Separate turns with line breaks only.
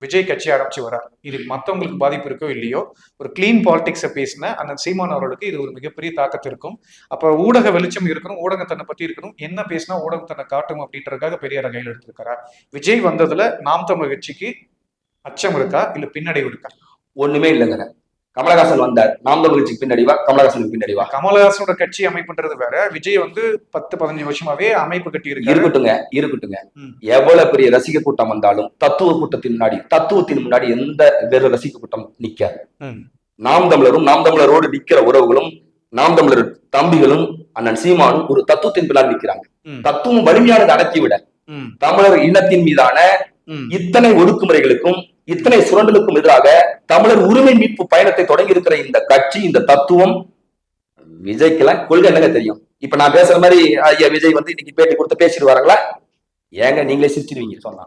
விஜய் கட்சி ஆரம்பிச்சு வரார். இது மற்றவங்களுக்கு பாதிப்பு இருக்கோ இல்லையோ, ஒரு கிளீன் பாலிடிக்ஸை பேசின அந்த சீமான் அவர்களுக்கு இது ஒரு மிகப்பெரிய தாக்கத்து இருக்கும். அப்ப ஊடக வெளிச்சம் இருக்கணும், ஊடகம் தன்னை பத்தி இருக்கணும், என்ன பேசினா ஊடகம் தன்னை காட்டும் அப்படின்றதுக்காக பெரியார் கையில் எடுத்திருக்காரா? விஜய் வந்ததுல நாம் தமிழர் கட்சிக்கு அச்சம் இருக்கா இல்ல பின்னடைவு இருக்கா?
ஒண்ணுமே இல்லைங்க. கமலஹாசன் வந்தார், நாம் தமிழ் கட்சிக்கு பின்னடைவா, கமலஹாசனுக்கு பின்னடைவா?
கமலஹாசனோட கட்சி அமைப்புன்றது வேற, விஜய் வந்து 10-15 வருஷமாவே அமைப்பு கட்டி இருக்கு.
இருக்கட்டுங்க. எவ்வளவு பெரிய ரசிக கூட்டம் வந்தாலும் தத்துவத்தின் முன்னாடி எந்த வேறு ரசிக கூட்டம் நிக்காது. நாம் தமிழரும் நாம் தமிழரோடு நிக்கிற உறவுகளும் நாம் தமிழர் தம்பிகளும் அண்ணன் சீமானும் ஒரு தத்துவத்தின் பின்னால் நிக்கிறாங்க. தத்துவம் வலிமையானது அடக்கிவிட தமிழர் இனத்தின் மீதான இத்தனை ஒடுக்குமுறைகளுக்கும் இத்தனை சுரண்டலுக்கும் எதிராக தமிழர் உரிமை மீட்பு பயணத்தை தொடங்கி இருக்கிற இந்த கட்சி, இந்த தத்துவம் விஜய்க்கெல்லாம் கொள்கை என்னங்க தெரியும்? இப்ப நான் பேசுற மாதிரி ஐயா விஜய் வந்து இன்னைக்கு பேட்டி கொடுத்து பேசிட்டு வராங்களா? ஏங்க நீங்களே சிரிச்சிருவீங்க சொன்னா.